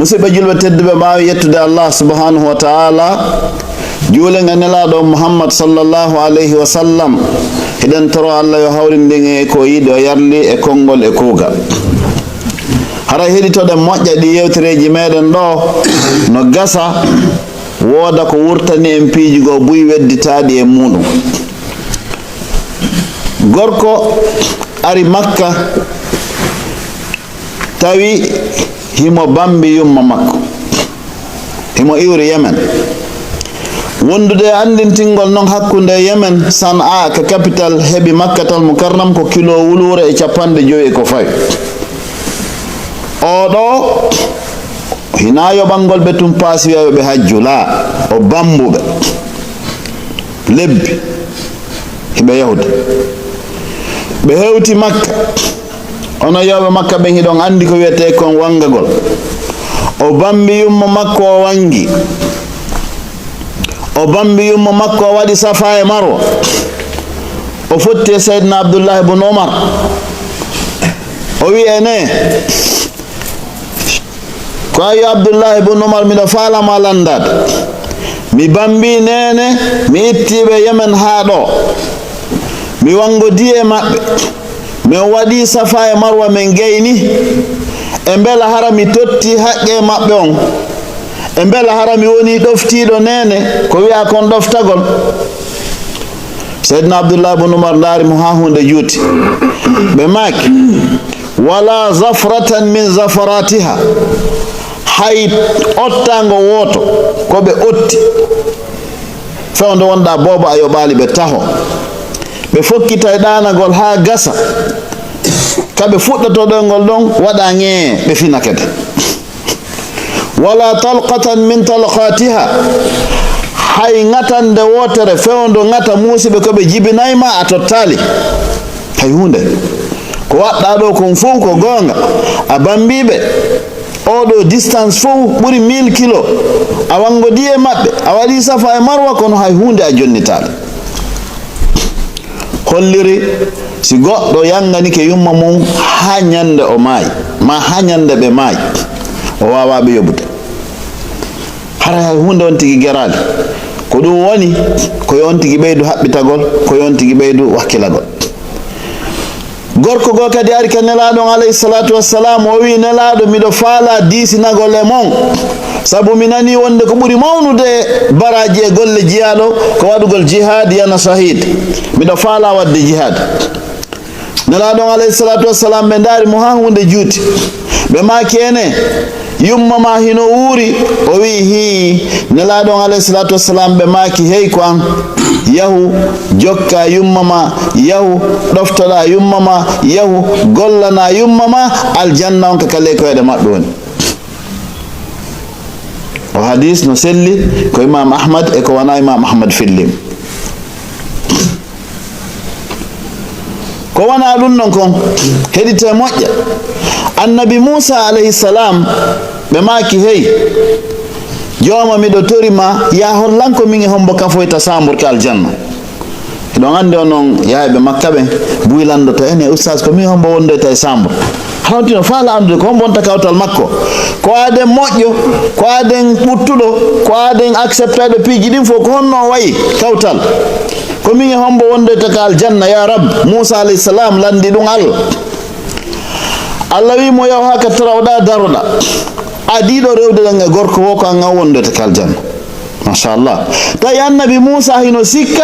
musidɓe julɓe tedduɓe mbawi yettude Allah subhanahu wa ta'ala juulenga nelaɗo Muhammad sallallahu alayhi wa sallam hiɗen toro Allah yo hawrindin e ko yiɗi o yarli e konngol e kuugal hara heɗitoɗen moƴƴa ɗi yewtereji meɗen ɗo no gasa wooda ko wurtani en piiji go buy wedditaɗi e muɗum gorko ari Makka tawi himo bambi yumma makko himo iwri Yemen wondude andintingol non hakkunde Yemen San'a ka capital heɓi Makkatal Mukarram ko kilo wulure e 50 ko fawi oɗo hina yoɓangol ɓe tum paasi wiyaɓe ɓe hajju la o bambuɓe lebbi hiɓe yahude ɓe hewti Makka ono yewɓe Makka ɓen hiɗon andi ko wiyete kon wangagol o bambi yummo makko o wangi o bambi yummo makko o waɗi Safa e Marwa o fotti e Seydina Abdullah ibn Umar o wi ene ko ayi Abdullah ibn Umar miɗo falama landade mi bambi nene mi ittiɓe Yemen ha ɗo mi wangodi e maɓɓe min waɗi Safa e Marwa min gayni e mbela hara mi totti haqqe maɓɓe on e mbela hara mi woni ɗoftiɗo nene ko wiya kon ɗoftagol Seydina Abdullah ibn Umar ndaari mo ha hunde juuti ɓe maaki wala zafratan min zafaratiha hay ottango woto ko ɓe otti fewde wonɗa boobo a yoɓali ɓe taho ɓe fokkita e ɗanagol ha gasa kaɓe fuɗɗotoɗolngol ɗon waɗa ŋee ɓe fina kede wala talqatan min talqatiha hay ŋatande wotere fewdo ŋata muusiɓe koɓe jibinayma a tottali hay hunde ko waɗɗa ɗo kon fof ko gonga a bambiɓe oɗo distance fof ɓuri 1000 kilo a wangodi e maɓɓe a waɗi Safa e Marwa kono hay hunde a jonnitali holliri si goɗɗo yanganike yumma mum ha ñande o maayi ma ha ñande ɓe maayi o wawa ɓe yoɓude hara hay hunde on tigi gerali ko ɗum woni ko on tigi ɓeydu haɓɓitagol ko on tigi ɓeydu wakkilagol gorko go kadi ari ka nelaɗon alayhi salatu wassalam o wi nelaɗo miɗo faala diisinagol e mon sabu mi nani wonde ko ɓuri mawnude baraji e golle jiyaɗo ko waɗugol jihad yana shahid miɗo faala wadde jihad nelaɗon alayhi salatu wassalam ɓe ndaari mo ha hunde juuti ɓe maaki ene yumma ma hino wuuri o wi hi nelaɗon alayhi salatu wassalam ɓe maaki hey ko an yahu jokka yumma ma yahu ɗoftoɗa yumma ma yahu gollana yumma ma aljanna on ka kale koyeɗe maɓɓe woni o hadis no selli ko Imam Ahmad e ko wona Imam Ahmad fillim ko wona ɗum non kon heɗite moƴƴa annabi Musa alayhi salam ɓe maaki hey jooma miɗo torima ya hollanko min e hombo kafoyta samburke aljanna eɗon andi o noon yahɓe Makka ɓen buylandoto ene Oustaz ko min hombo wondoyta e sambur hawtino faala andude ko hombo wonta kawtal makko ko aden moƴƴo ko aden ɓuttuɗo ko aden acceptaɗo piiji ɗin fof ko honno wayi kawtal ko min e hombo wondoyta ka aljanna ya rab Musa alayhi salam landi ɗum Allah wimo yaw ha ka tarawɗa daroɗa adiɗo rewde ɗen e gorko wo ko an wondoyta ka aljanna machallah tawi annabi Musa hino sikka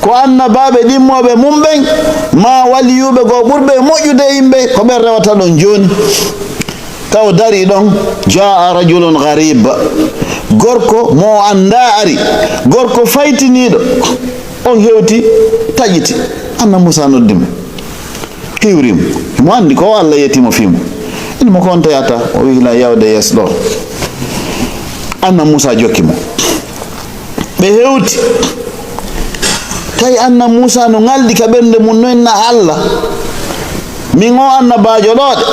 ko annabaɓe ɗimmoɓe mum ɓen ma waliyuɓe go ɓurɓe moƴƴude yimɓe ko ɓen rewata ɗon joni taw dari ɗon jaa rajulun gharib gorko mo anda ari gorko faytiniɗo on hewti taƴiti anna Musa noddimo hiwrimo mo andi ko Allah yetimo fimo inmo ko on tayata o wi hila yawde yes ɗo anna Musa jokkimo ɓe hewti tawi anna Musa no ngaldi ka ɓernde mum noyna Allah min o annabajo ɗo de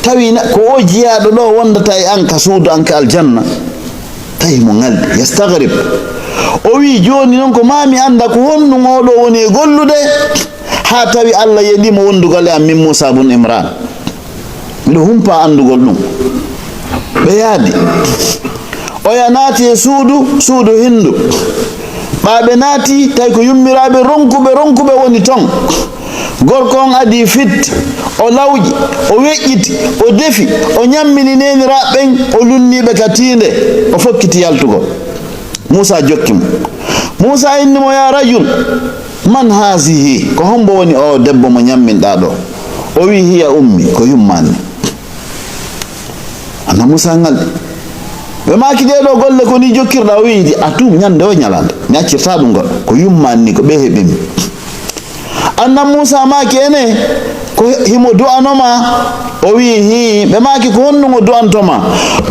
tawi ko o jiyaɗo ɗo wondata e an ka suudu an ka aljanna tawi mo ngaldi yastagrib o wi joni noon ko mami anda ko honnum oɗo woni e gollude ha tawi Allah yeɗimo wondugol e am min Musa bun Imran miɗo humpa andugol ɗum ɓe yaadi oya naati e suudu hindu ɓaɓe naati tawi ko yummiraɓe ronkuɓe woni ton. Gorko on adi fit, o lawƴi, o weƴƴiti, o defi, o ñammini neniraɓe ɓen, o lunniɓe ka tiinde, o fokkiti yaltugo. Musa jokkimo. Musa innimo ya rajul, man hasihi, ko hombo woni o debbo mo ñamminɗa ɗo? O wi hiya ummi, ko yummani. Anna Musa ngalɗi. Ɓe maki ɗeɗo golle ko ni jokkirɗa, o wi a tum ñande o ñalande, mi accirta ɗum goɗɗo, ko yummani ni ko ɓe heɓimi. Anna Musa maki ene ko himo du'anoma, o wi hi ɓe maki ko honnugo du'antoma.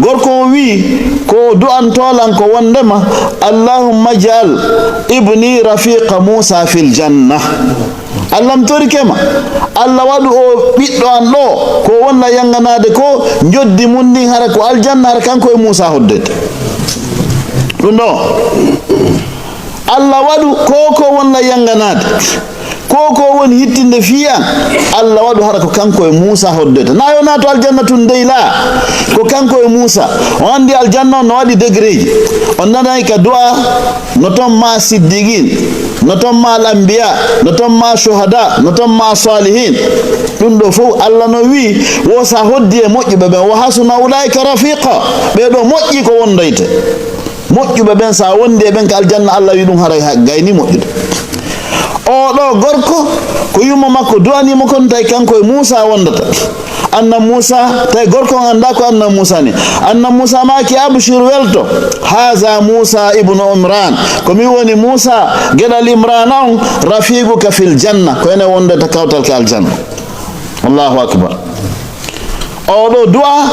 Gorko o wi ko du'antolan ko wondema Allahumma ja'al ibni rafiqa Musa fil janna. Allah mtorikema, Allah waɗu o ɓiɗɗo an ɗo ko wonna yanganade ko joddi mun ni hara ko aljanna, hara kanko e Musa hoddete ɗum ɗo. Allah waɗu ko wonna yanganade, ko woni hittinde fiyan, Allah waɗu hara ko kanko e Musa hoddete. Na yo nato aljanna tun dey la, ko kanko e Musa. On andi aljanna on no waɗi degré ji. On nanay ka du'a no ton ma siddiqin, no ton ma l'anbiya, no ton ma shuhada, no ton ma salihin. Ɗum ɗo fof Allah no wi wo sa hoddi e moƴƴuɓe ɓen wa hasuna ulaika rafiqa, ɓeɗo moƴƴi ko wondoyte. Moƴƴuɓe ɓen sa wondi e ɓen ka aljanna, Allah wi ɗum haray gayni moƴƴude. O ɗo gorko ko yumma makko du'animo kon tawi kanko e Musa wondata. Anna Musa tawi gorko on anda ko Anna Musa ni. Anna Musa maki abshir welto, haza Musa ibnu Imran, ko mi woni Musa geɗal Imran on, rafiquka fil janna, ko ene wondata kawtal ka aljanna. Allahu akbar. O ɗo du'a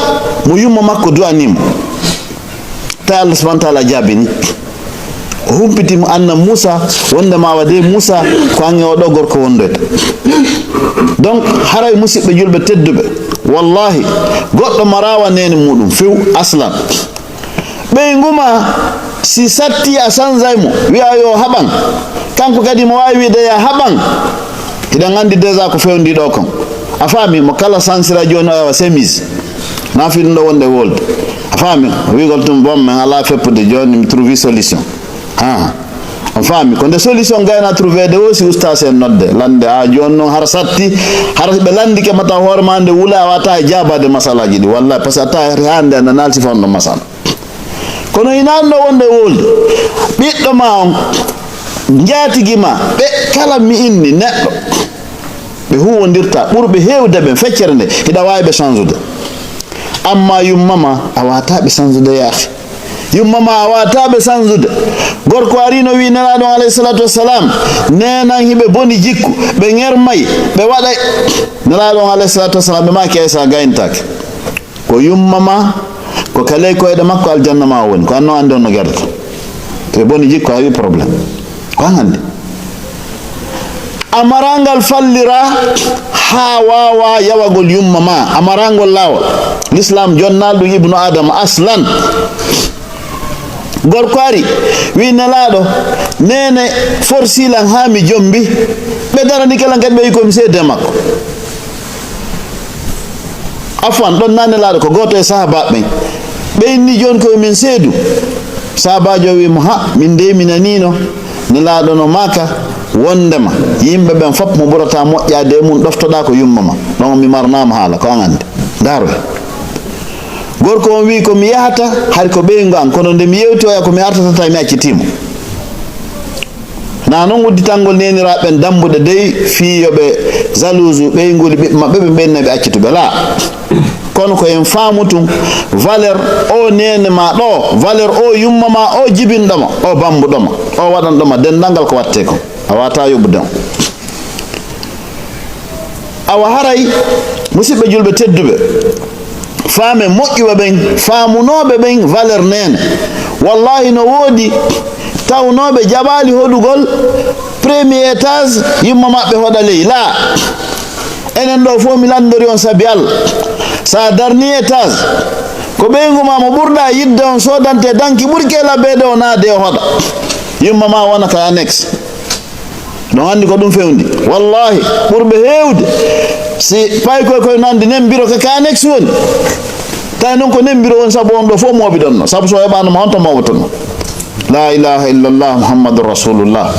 mo yumma makko du'animo, tawi Allah subhanahu wa ta'ala jabini. O humpitimo Anna Musa wondema wade Musa ko ange o ɗo gorko wondoyta. Donc haray musidɓe julɓe tedduɓe, wallahi goɗɗo marawa nene muɗum few aslan. ɓey nguma si satti a sanzaymo wiya yo haɓan, kanko kadi mo wawi wide ya haɓan, hiɗen andi déjà ko fewndi ɗo kon. A faami mo kala sansira joni o yawa chemise, na fi ɗum ɗo wonde wolde. A faami wigol tum bom men ala feppude joni mi trouvi solution. On faami ko nde solution gayna trouvé de aussi Oustaz en nodde lande a joni noon har satti har ɓe landi ke mata hoore ma nde wula a wata e jabade masalaji ɗi, wallahi par ce que a tawi hande anda nalti fonno masala. Kono inani ɗo wonde wolde ɓiɗɗo ma on jaatigui ma ɓe kala mi inni neɗɗo ɓe huwodirta ɓurɓe hewde ɓen feccere nde hiɗa wawi ɓe change-ude, amma yummama a wata ɓe change-ude yaahi. Yummama a wata ɓe change-ude. Gorko ari no wi nelaɗo alayhi salatu wassalam, nenan hiɓe boni jikku, ɓe ŋermay, ɓe waɗay. Nelaɗo alayhi salatu wassalam ɓe maki aysa gayntake. Ko yummama ko kaley koyɗe makko aljanna ma woni, ko anno andi on no guerdata. To ɓe boni jikku a wi probléme, ko an andi. Amarangal fallira ha wawa yawagol yummama, amarangol lawol. L'islam jonnalɗo ibnu adama aslan. Gorko ari wi nelaɗo nene forsilan ha mi jombi, ɓe darani kala kadi ɓe wi komi seede makko. Afwan ɗon na nelaɗo ko goto e sahabaɓe ɓen, ɓe inni joni koye min seedu. Sahabajo wimo ha min de mi nanino nelaɗo no maka wondema yimɓe ɓen fof mo ɓurata moƴƴade e mum ɗoftoɗa ko yummama, ɗon mi marnama haala ko an andi daroy. Gorko on wi ko mi yahata hay ko ɓeygu an, kono nde mi yewti oya ko mi artata tawi mi accitimo. Na noon udditangol neniraɓen dambuɗe dey fi yoɓe jalouse ɓeygol ɓiɓɓe maɓɓe ɓe ɓenna ɓe accituɓe la. Kono ko en faamu tun valeur o nene ma ɗo, valeur o yummama o jibinɗoma, o bambuɗoma, o waɗanɗoma dendangal ko watte ko, a wata yoɓude on. Awa haray musidɓe julɓe tedduɓe, faame moƴƴuɓe ɓen, faamunoɓe ɓen valeur nene. Wallahi no woodi tawnoɓe jaɓali hoɗugol premier étage yumma maɓɓe hoɗa ley la. Enen ɗo fof mi landori on saabi Allah, sa darni étage ko ɓeygu ma mo ɓurɗa yidde on sodante danki ɓurke labbede o naade o hoɗa, yumma ma wona ka annexe. ɗon andi ko ɗum fewndi, wallahi ɓurɓe hewde si pay koye koye nandi nen biro ka annexe woni. tay non ko nembiro won sabu on do fo mo bi donno sabu so hebano ma on to mawtono la ilaha illallah muhammadur rasulullah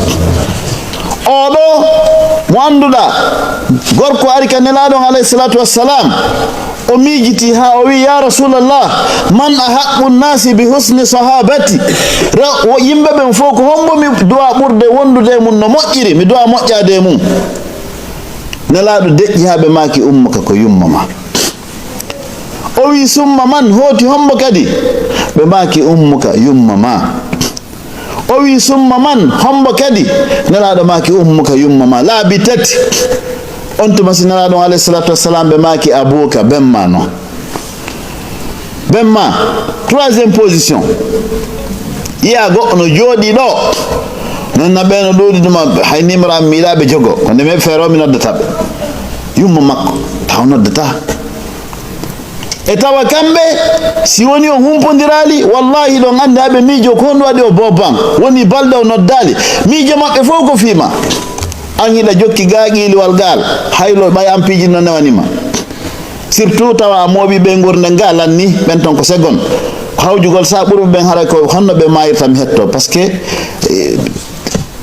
oɗo mo anduɗa gorko ari ka nelaɗon alayhi salatu wassalam o miijiti ha o wi ya rasulallah man ahaqqu nnasi bi husni sahabati yimɓe ɓen fof ko hombo mi duwa ɓurde wondude mum no moƴƴiri mi duwa moƴƴade mum nelaɗo deƴƴi ha ɓe maki ummuka ko yumma ma o wi summa man hooti hombo kadi ɓe maki ummuka yumma ma o wi summa man hombo kadi nelaɗo maki ummuka yumma ma laabi tati on tuma si nelaɗon alayhi salatu wassalam ɓe maki abuka benma non benma troisiéme position yiya goɗɗo no jooɗi ɗo nonna ɓe no ɗuuɗi ɗuma hay numéro am miiɗaɓe jogo ko nde meɓe feero mi noddataɓe yumma makko taw noddata e tawa kamɓe si woni o humpodirali wallahi ɗon andi haɓe miijo ko honɗum waɗi o boban woni balɗe o noddali miijo maɓɓe fof ko fiima an hiɗa jokki gaqiiliwal gal haylo ɓay ampiji no newanima surtout tawa mooɓi ɓe gurdel ngal anni ɓen ton ko segon ko hawjugol sa ɓurɓe ɓen haɗa ko honno ɓe mayirta mi hetto par ce que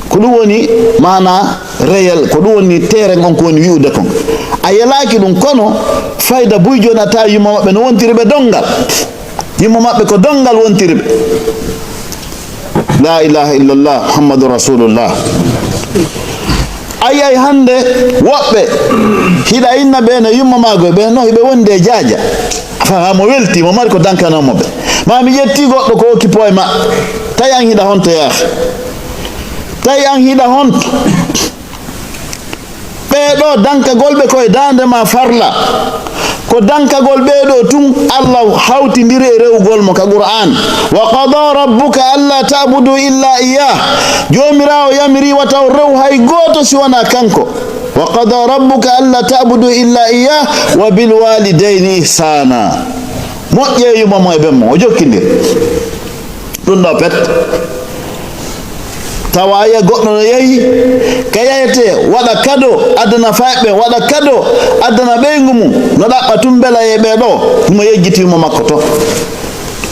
ko ɗum woni mana réel ko ɗum woni terrain on ko woni wi'ude kon a yalaki ɗum kono fayda buy joni a tawi yumma maɓɓe no wontiri ɓe dongal yumma maɓɓe ko dongal wontiri ɓe la ilaha illallah muhammadu rasulullah ayi hande woɓɓe hiɗa inna ɓe no yumma mago ɓe no hiɓe wonde jaaja fa mo welti mo mari ko dankanomo ɓe ma mi ƴetti goɗɗo ko okkipo e maɓɓe tawi an hiɗa honto yaaha tawi an hiɗa honto ɓeɗo dankagol ɓe koye dande ma farla ko dankagol ɓeɗo tun allah hawtidiri e rewgol mo ka qur'an wa qada rabbuka alla ta'budu illa iyah jomirawo yamiri wataw rew hay goto si wona kanko wa qada rabbuka alla ta'budu illa iyah wa bil walidayni ihsana moƴƴe yuma mo e ɓenmo o jokkidir ɗum ɗo pet tawa aya goɗɗo no yehi ka yeyete waɗa cadeau addana faɓɓe waɗa cadeau addana ɓeygu mum no ɗaɓɓa tum bela e ɓeɗo ɗum yejjitima makko to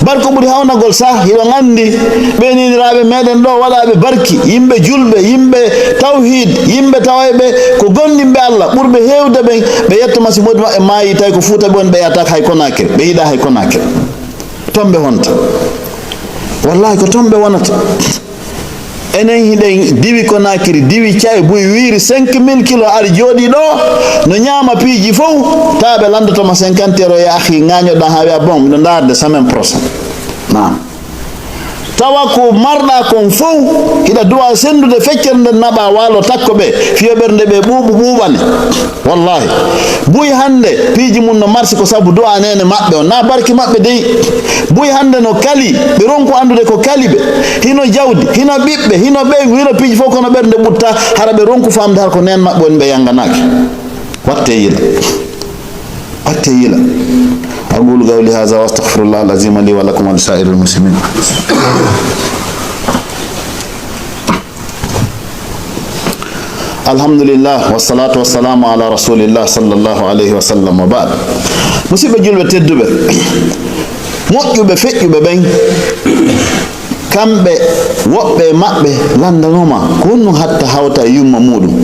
barko ɓuuri hawnagol sa hiɗo gandi ɓeniniraɓe meɗen ɗo waɗaɓe barki yimɓe julɓe yimɓe tawhid yimɓe tawayɓe ko gondinɓe allah ɓurɓe hewde ɓen ɓe yettoma si modi maɓɓe maayi tawi ko fuuta ɓe woni ɓe yataka hay konakiri ɓe yiiɗa hay konakiri tomɓe honta wallahi ko tomɓe wonata enen hiɗen diwi konakiri diwi cayi buy wiiri 5000 kilo ari jooɗi ɗo no ñaama piiji fof tawa ɓe landotoma 50 euro ya ahi ŋañoɗa ha wiya bon miɗo darde semaine prochaine nam tawa ko marɗa kon fof hiɗa duwa sendude feccere nde naɓa waalo takko ɓe fiyoɓerde ɓe ɓuuɓane wallahi buy hande piiji mum no marsi ko saabu duwa nene maɓɓe on na barki maɓɓe dey buy hande no kali ɓe ronku andude ko kali ɓe hino jawdi hino ɓiɓɓe hino ɓeygu hino piiji fof kono ɓerde ɓutta hara ɓe ronku famde har ko nen maɓɓe woni ɓe yanganaki watte yila أقول قولي هذا وأستغفر الله العظيم لي ولكم ولسائر المسلمين الحمد لله والصلاة والسلام على رسول الله صلى الله عليه وسلم وبعد مصيبة جلوة تدبر moƴƴuɓe feƴƴuɓe ɓen kamɓe woɓɓe maɓɓe landanoma ko honno hatta hawta e yumma muɗum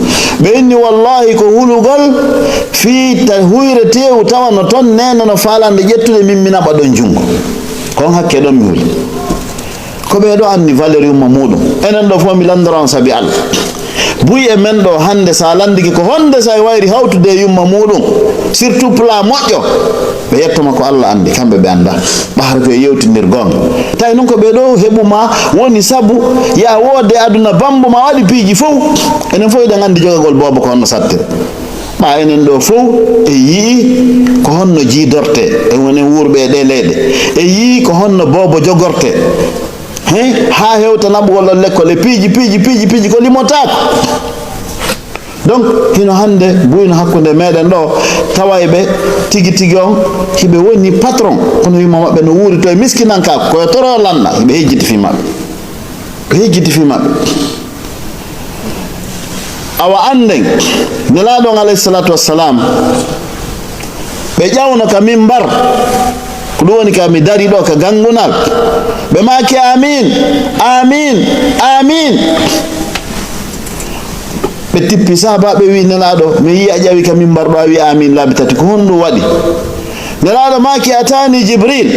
ɓe inni wallahi ko hulugol fiita huyre tewu tawa no toon nene no falande ƴettude min minaɓa ɗon jungo kon hakke ɗon mi huli ko ɓeɗo anndi valeur yumma muɗum enen ɗo fof mi landoron saabi allah buy e men ɗo hande sa landiki ko honde sa wayri hawtude e yumma muɗum surtout plat moƴƴo ɓe yettoma ko allah andi kamɓe ɓe anda ɓahata koye yewtidir gonga tawi noon ko ɓeɗo heɓuma woni saabu ya woode aduna bambo ma waɗi piiji fof enen fof eɗen andi jogagol booba ko honno sattira ɓa enen ɗo fof e yii ko honno jiidorte e wonen wuurɓe e ɗe leyɗe e yii ko honno boobo jogorte ha hewta naɓugol ɗon l'école e piiji ko limotako donc hino hande buyno hakkude meɗen ɗo tawayɓe tigi on hiɓe woni patron kono yumma maɓɓe no wuuri to e miskinankako koye toro lanna hiɓe hejjiti fi maɓɓe awa anden nelaɗon alayhi salatu wassalam ɓe ƴawno ka mimbar ko ɗum woni ka mi dari ɗo ka gangunal ɓe maki amin amin amin ɓe tippi sahabaɓe wi nelaɗo mi yi a ƴawi ka min mbarɗo a wi amin laabi tati ko honɗum waɗi nelaɗo maki atani jibril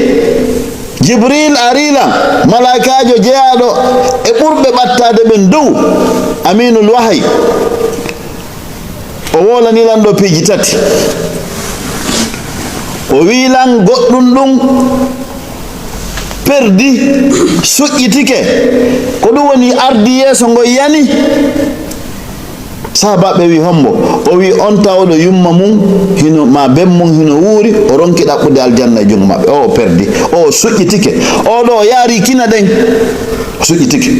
arilam malaikajo jeyaɗo e ɓurɓe ɓattade ɓen dow aminul wahay o wolanilan ɗo piiji tati o wilan goɗɗum ɗum perdi suƴƴitike ko ɗum woni ardi yeeso ngo yani sahabaɓe wi hombo o wi on tawɗo yumma mum hino ma ben mum hino wuuri o ronki ɗaɓɓude aljanna e jungo maɓɓe o perdi o suƴƴitike oɗo o yaari kina ɗen o suƴƴitike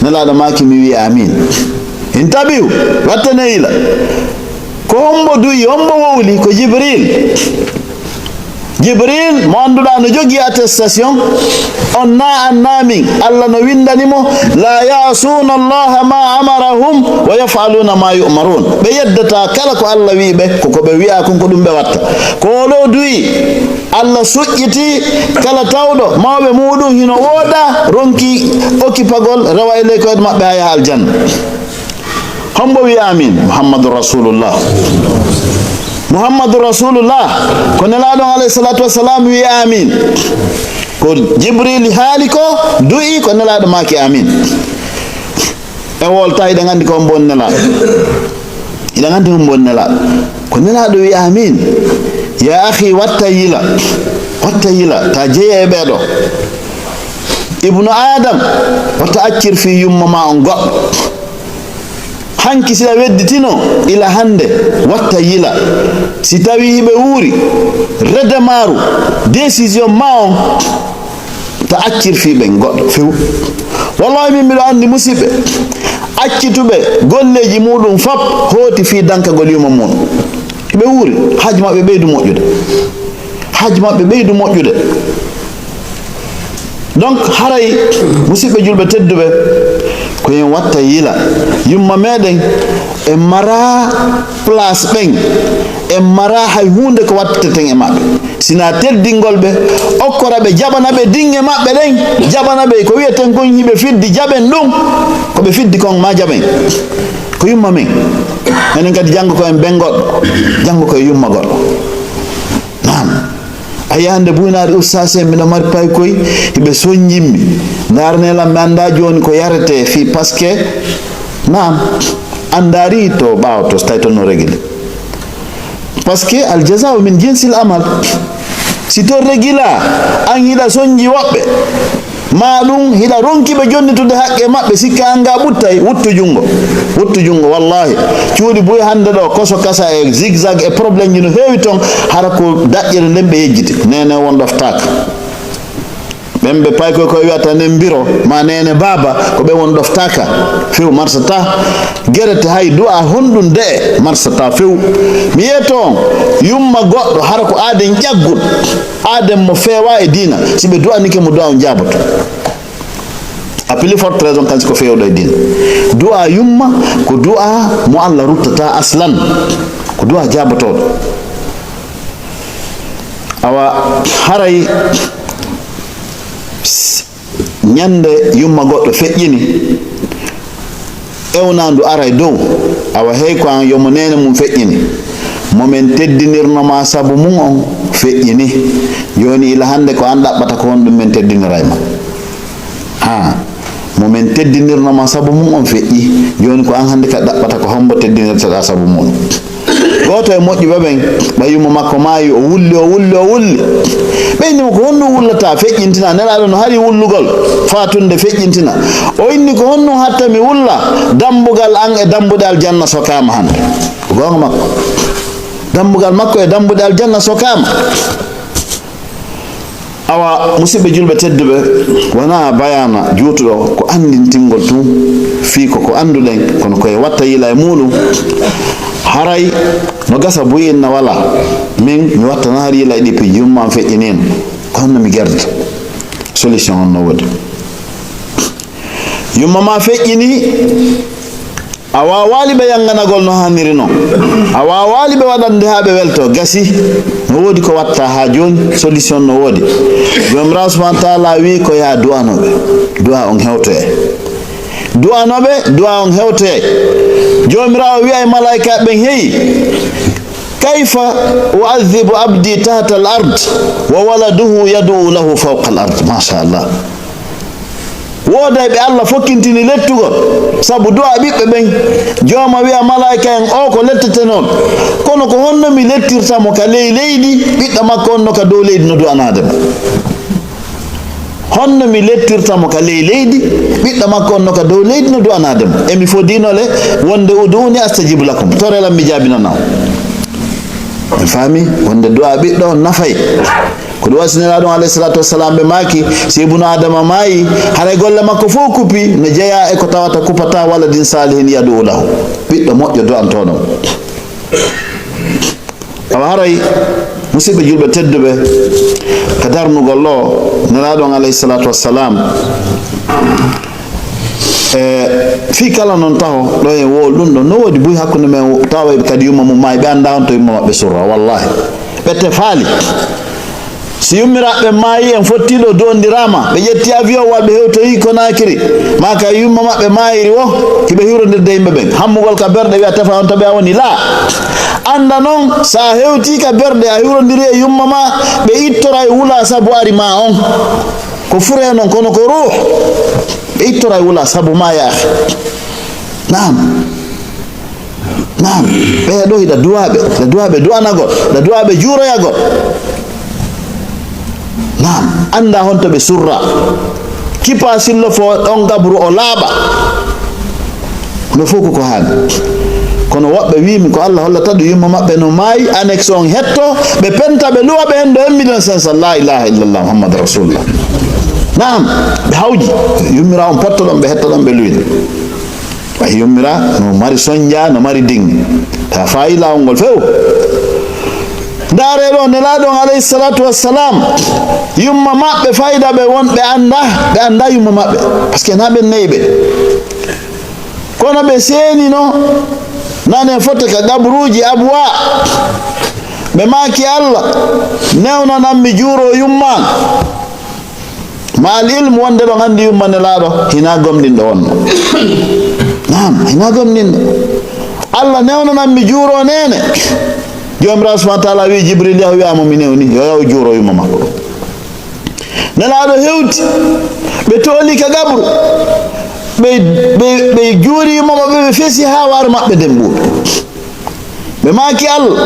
nelaɗo maki mi wi amin in tabiu wattane yila ko hombo duyi hombo wowli ko jibril mo anduɗa no jogui attestation on na annamin allah no windanimo la yasuna allaha ma amarahum wa yafaluna ma yu'marun ɓe yeddata kala ko allah wi ɓe koko ɓe wiya kon ko ɗum ɓe watta ko ɗo duyi allah suƴƴiti kala tawɗo mawɓe muɗum hino wooda ronki occupagol rewa e ley koyɗe maɓɓe ha yaha aljanna hombo wi amin muhammadu rasulullah ko nelaɗon alayhi salatu wassalam wi amin ko jibril haali ko du'i ko nelaɗo maki amin e wolta iɗa gandi ko hombo nelaɗo iɗa gandi hombo nelaɗo ko nelaɗo wi amin ya akhi watta yila ta jeeya e ɓeɗo ibnu adam watta accir fi yumma ma on goɗɗo hanki sila wedditino ila hande watta yila si tawi hiɓe wuuri redemaru décision ma on ta accir fi ɓen goɗɗo few wallahi min mbiɗo andi musidɓe accituɓe golleji muɗum fop hooti fi dankagol yuma muɗum hiɓe wuuri haaju maɓɓe ɓeydu moƴƴude donc haray musidɓe julɓe tedduɓe ko en watta yila yumma meɗen e mara place ɓen e mara hay hunde ko watteten e maɓɓe sina teddingol ɓe okkora ɓe jaɓana ɓe dinŋe maɓɓe ɗen jaɓana ɓe ko wiyeten kon hiɓe fiddi jaɓen ɗum ko ɓe fiddi kon ma jaɓen ko yumma men enen kadi janngo ko en ɓen goɗɗo janngo ko e yumma goɗɗo nam a yahande buynade Oustaz en mbiɗo mari pay koy hiɓe soñjimmi darnelam mi anda joni ko yarete fi par ce que nam andari to ɓawa to so tawi toon no régli par ce que aljazau min jinsil amal si to régila an hiɗa soñji woɓɓe ma ɗum hiɗa ronkiɓe jonnitude haqqe maɓɓe sikka anga ɓuttay wuttu jungo wallahi cuuɗi boyi hande ɗo koso kasa e zigzag e probléme ji no heewi toon hara ko daƴƴere nden ɓe yejjiti nene won ɗoftaka ɓen ɓe pay koy ko wiyata nen mbiro ma nene baba ko ɓe won ɗoftaka few marsata guerete hay du'a honɗum de marsata few mi yeeto on yumma goɗɗo hara ko aaden ƴagguɗo aaden mo feewa e diina si ɓe du'anike mo du'a o jaboto a plus forte raison kansi ko fewɗo e diina du'a yumma ko du'a mo allah ruttata aslan ko du'a jabotoɗo awa haray ñande yumma goɗɗo feƴƴini ewnandu ara e dow awa hey ko an yomo nene mum feƴƴini momin teddinirnoma sabu mum on feƴƴini joni ila hande ko an ɗaɓɓata ko honɗum min teddinirayma ha momin teddinirnoma sabu mum on feƴƴi joni ko an hande ka ɗaɓɓata ko hombo teddinirteɗa sabu mum goto e moƴƴuɓe ɓen ɓayimo makko maayi o wulli ɓeynimo ko honɗum wullata feƴƴintina nelaɗo no hari wullugol fatunde feƴƴintina o inni ko honɗum hatta mi wulla dambugal an e dambuɗe aljanna sokama hande ko gonga makko dambugal makko e dambuɗe aljanna sokama awa musidɓe julɓe tedduɓe wona bayana juutuɗo ko andintingol tum fii ko anduɗen kono koye watta yila e muɗum haray no gasa buyinna wala min mi wattana har yila e ɗipi jumma feƴƴinino ko honno mi gerdata solution on no wodi yumma ma feƴƴini a wawali ɓe yanganagol no hanniri noon a wawali ɓe waɗande ha ɓe welto gasi no wodi ko watta ha joni solution no wodi jomirawo subhanahu wa ta'ala wi ko ya du'anoɓe du'a on hewtoye du'anoɓe du'a on hewtoye jomirawo wi ay malaika ɓen heyi kayfa u'adhibu abdi tahta al-ard wa waladuhu yad'u lahu fawqa al-ard mashallah wodayɓe Allah fokkintini lettugol sabu du'a ɓiɓɓe ɓen jooma wiya malaika en o ko lettete noon kono ko honno mi lettirtamo ka leydi ɓiɗɗo makko onno ka dow leydi no du'anadema honno mi lettirtamo ka leydi ɓiɗɗo makko onno ka dow leydi no du'anadema emi fodinole wonde uduni astajib lakum torelam mi jaabinanam en faami wonde du'a ɓiɗɗo on nafay ko ɗum wasiniraɗum alayhi salatu wassalam ɓe maaki si ibnu adama maayi haray golle makko fof kupi no jeeya e ko tawata kupata walla din salihin yadu lahu ɓiɗɗo moƴƴo du'antono awa haray musidɓe julɓe tedduɓe ka darnugol o niraɗum alayhi salatu wassalam fi kala noon taho ɗo e wol ɗum ɗo no wodi buy hakkude men tawa kadi yumma mum maayi ɓe anda on to yumma maɓɓe surra wallahi ɓette faali si yummiraɓe maayi en fottiɗo dondirama ɓe ƴetti avion walɓe hewtoyi Konakiri ma ka yumma maɓɓe maayiri wo kiɓe hiwrodirde yimɓe ɓen hammugol ka berɗe wiya tefa on to ɓe a woni la anda noon sa hewti ka berɗe a hiwrodiri e yumma ma ɓe ittora e wula sabu ari ma on ko fure noon kono ko ruh ɓe ittora e wula sabu ma yaahi nam ɓeeɗo hiɗa duwaɓe du'anagol ɗa duwaɓe juuroyagol nam anda honto ɓe surra kipa sillo fo ɗon gabru o laaɓa no fof ko haali kono woɓɓe wimi ko Allah hollata ɗo yumma maɓɓe no maayi annexe on hetto ɓe penta ɓe luwa ɓe hen ɗo 1 million 500 la ilaha illallah muhammad rasulullah nam ɓe hawji yummira on potto ɗon ɓe hetta ɗon ɓe luyna way yummira no mari soñdia no mari dingue ta fayi lawol ngol few ndaare ɗo nelaɗon alayhi salatu wassalam yumma maɓɓe fayida ɓe won ɓe anda yumma maɓɓe par ce que na ɓen nayi ɓe kono ɓe seenino nane fotte ka gabruji abwa ɓe maaki Allah newnananmi juuro yumman ma al ilmu wonde ɗon andi yumma nelaɗo hina gomɗinɗo wonno nam hina gomɗinɗo Allah newnananmi juuro nene jomirawo subhanahu wa ta'ala wi jibril yahu wiyamo mi newni yo yaw juuro yumma makko nelaɗo hewti ɓe tooli ka gabru ɓe juuri yumma maɓɓe ɓe feesi ha waaro maɓɓe nden ɓuuɓe ɓe maaki Allah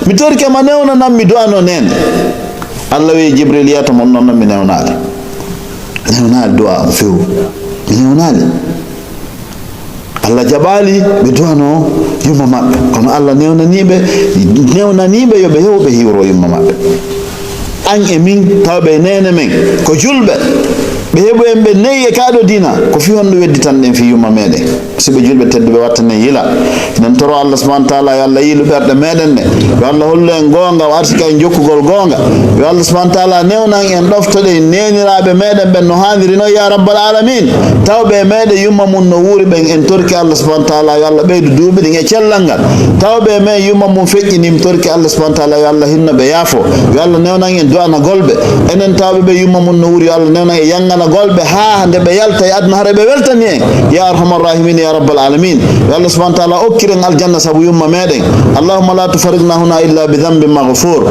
mi torike ma newnananmi du'ano nene Allah wi jibril yiyata mon noon mi newnali du'a few mi newnali Allah jaɓali ɓe du'ano yumma maɓɓe kono Allah newnaniɓe yoɓe hewɓe hiwro yumma maɓɓe an e min tawɓe nene men ko julɓe ɓe heɓu en ɓe neyi e kaɗo dina ko fi honɗo wedditanɗen fi yumma meɗen siɓe julɓe tedduɓe wattanen yila enen toro Allah subhanahu wa ta'ala yo Allah yiilu ɓerɗe meɗen ɗe yo Allah hollu en gonga o arsika en jokkugol gonga yo Allah subhanahu wa ta'ala newnan en ɗoftoɗe neniraɓe meɗen ɓen no haniri no ya rabbal alamin tawɓe meɗe yumma mum no wuuri ɓen en torki Allah subhanahu wa ta'ala yo Allah ɓeydu duuɓi ɗin e cellal ngal tawɓe men yumma mum feƴƴinim torki Allah subhanahu wa ta'ala yo Allah hinno ɓe yaafo yo Allah newnan en du'ana golɓe enen tawɓe ɓe yumma mum no wuuri yo Allah newnan e yangana golɓe ha nde ɓe yalta e aduna hare ɓe weltani en ya arhamar rahimin ya rabbal alamin yo Allah subhanahu wa ta'ala okkiren aljanna sabu yumma meɗen allahumma la tufarriqna huna illa bi dhanbin maghfur